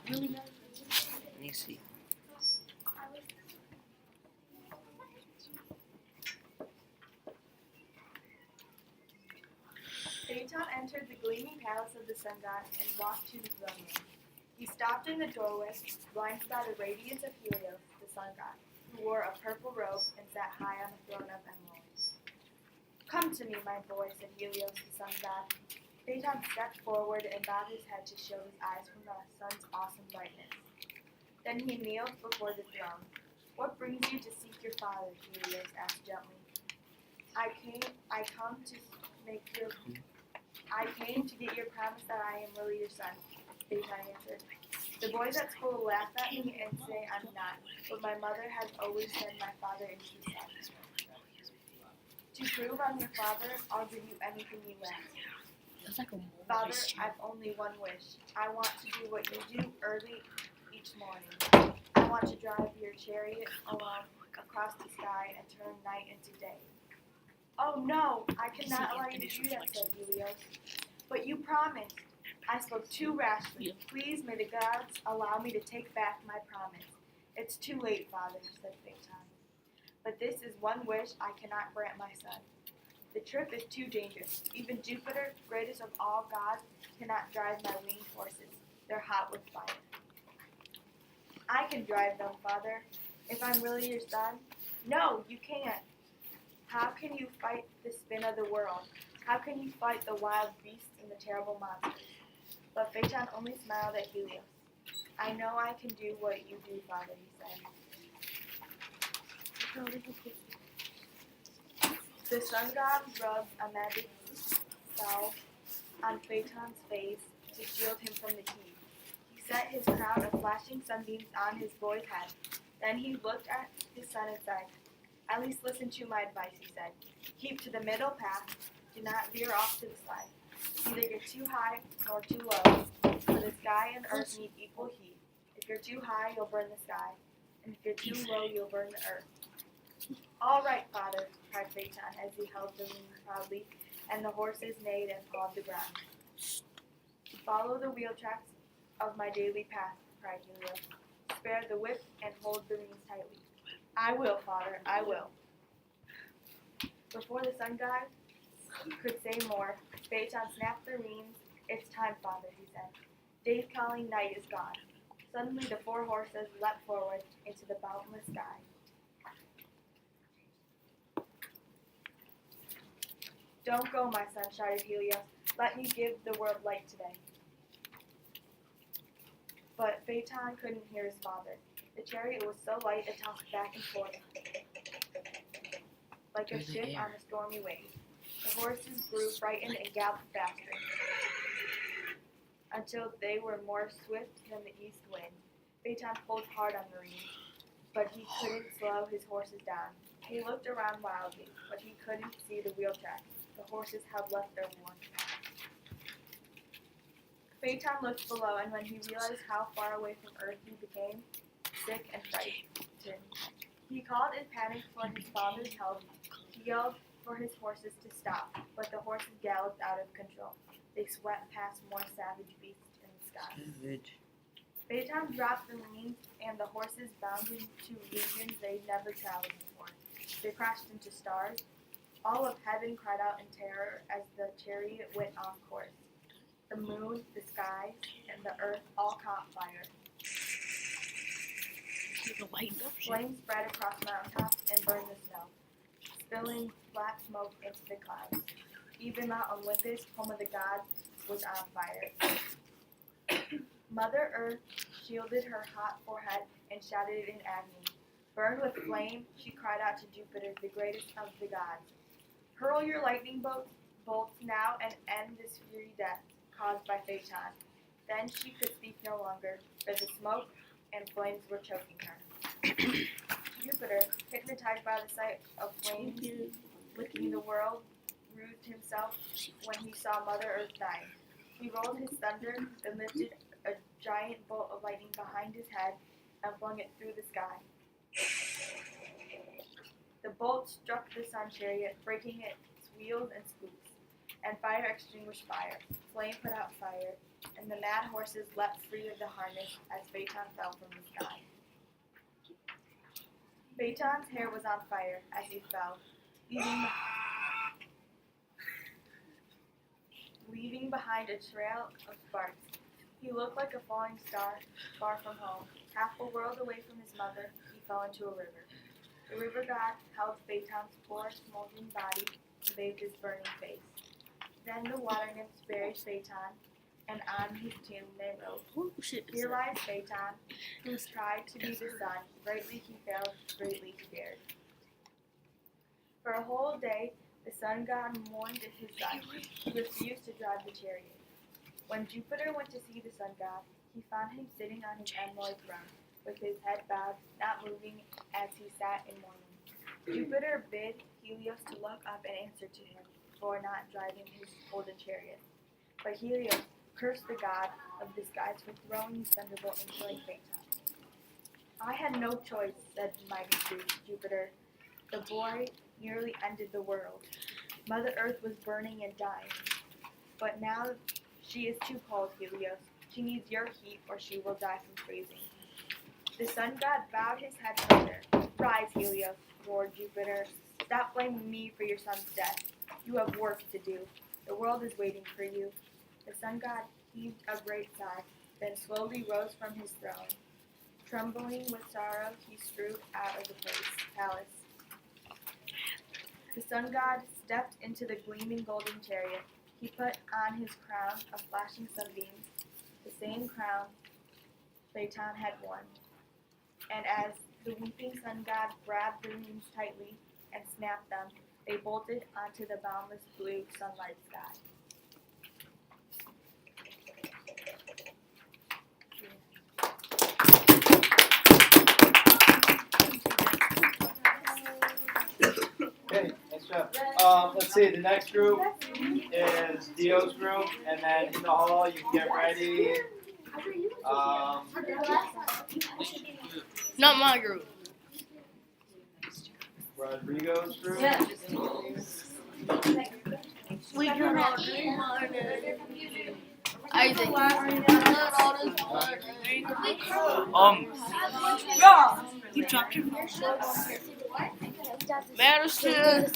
Really nice. Let me see. Phaeton entered the gleaming palace of the sun god and walked to the throne room. He stopped in the doorway, blinded by the radiance of Helios, the sun god, who wore a purple robe and sat high on a throne of emerald. "Come to me, my boy," said Helios, the sun god. Phaeton stepped forward and bowed his head to shield his eyes from the sun's awesome brightness. Then he kneeled before the throne. "What brings you to seek your father?" Helios asked gently. I came to get your promise that I am really your son," Phaeton answered. "The boys at school laugh at me and say I'm not, but my mother has always said my father is the son. To prove I'm your father, I'll give you anything you ask." "Father, I've only one wish. I want to do what you do early each morning. I want to drive your chariot along across the sky and turn night into day." "Oh no, I cannot allow you to do that," said Helios. "But you promised." "I spoke too rashly. Please, may the gods allow me to take back my promise." "It's too late, Father," said Phaeton. "But this is one wish I cannot grant my son. The trip is too dangerous. Even Jupiter, greatest of all gods, cannot drive my winged horses. They're hot with fire." "I can drive them, Father, if I'm really your son." "No, you can't. How can you fight the spin of the world? How can you fight the wild beasts and the terrible monsters?" But Phaeton only smiled at Helios. "I know I can do what you do, Father," he said. The sun god rubbed a magic salve on Phaeton's face to shield him from the heat. He set his crown of flashing sunbeams on his boy's head. Then he looked at his son and said, "At least listen to my advice," he said. "Keep to the middle path. Do not veer off to the side. Neither get too high nor too low, for the sky and earth need equal heat. If you're too high, you'll burn the sky, and if you're too low, you'll burn the earth." "All right, Father," cried Phaeton as he held the reins proudly, and the horses neighed and pawed the ground. "Follow the wheel tracks of my daily path," cried Helios. "Spare the whip and hold the reins tightly." "I will, Father, I will." Before the sun god could say more, Phaeton snapped the reins. "It's time, Father," he said. "Day's calling, night is gone." Suddenly the four horses leapt forward into the boundless sky. "Don't go, my son," shouted Helios. "Let me give the world light today." But Phaeton couldn't hear his father. The chariot was so light it tossed back and forth like a ship on a stormy wave. The horses grew frightened and galloped faster until they were more swift than the east wind. Phaeton pulled hard on the reins, but he couldn't slow his horses down. He looked around wildly, but he couldn't see the wheel tracks. The horses had left their worn path. Phaeton looked below, and when he realized how far away from Earth he became sick and frightened. He called in panic for his father's help. He yelled for his horses to stop, but the horses galloped out of control. They swept past more savage beasts in the sky. Phaeton dropped the reins, and the horses bounded to regions they'd never traveled before. They crashed into stars. All of heaven cried out in terror as the chariot went off course. The moon, the sky, and the earth all caught fire. Flames spread across mountaintops and burned the snow, spilling black smoke into the clouds. Even Mount Olympus, home of the gods, was on fire. Mother Earth shielded her hot forehead and shouted in agony. Burned with flame, she cried out to Jupiter, the greatest of the gods. "Hurl your lightning bolts now and end this fury death caused by Phaeton." Then she could speak no longer, for the smoke and flames were choking her. Jupiter, hypnotized by the sight of flames licking the world, roused himself when he saw Mother Earth dying. He rolled his thunder, then lifted a giant bolt of lightning behind his head and flung it through the sky. The bolt struck the sun chariot, breaking its wheels and spokes, and fire extinguished fire. Flame put out fire, and the mad horses leapt free of the harness as Phaeton fell from the sky. Phaeton's hair was on fire as he fell, leaving behind a trail of sparks. He looked like a falling star far from home. Half a world away from his mother, he fell into a river. The river god held Phaeton's poor, smoldering body and bathed his burning face. Then the water nymphs buried Phaeton, and on his tomb they wrote, "Here lies Phaeton, who tried to be the sun. Greatly he failed, greatly he dared." For a whole day, the sun god mourned at his son. He refused to drive the chariot. When Jupiter went to see the sun god, he found him sitting on his emerald throne, with his head bowed, not moving as he sat in mourning. Jupiter bid Helios to look up and answer to him for not driving his golden chariot. But Helios cursed the god of the skies for throwing his thunderbolt and killing Phaeton. "I had no choice," said mighty Jupiter. "The boy nearly ended the world. Mother Earth was burning and dying. But now she is too cold, Helios. She needs your heat or she will die from freezing." The sun god bowed his head further. "Rise, Helios," roared Jupiter. "Stop blaming me for your son's death. You have work to do. The world is waiting for you." The sun god heaved a great sigh, then slowly rose from his throne. Trembling with sorrow, he strode out of the palace. The sun god stepped into the gleaming golden chariot. He put on his crown of flashing sunbeams, the same crown Phaeton had worn. And as the weeping sun god grabbed the rings tightly and snapped them, they bolted onto the boundless blue sunlight sky. Okay, nice job. Let's see, the next group is Dio's group, and then in the hall you can get ready. Not my group. Rodrigo's group. We can all drink water. Isaac, you dropped your phone. Madison.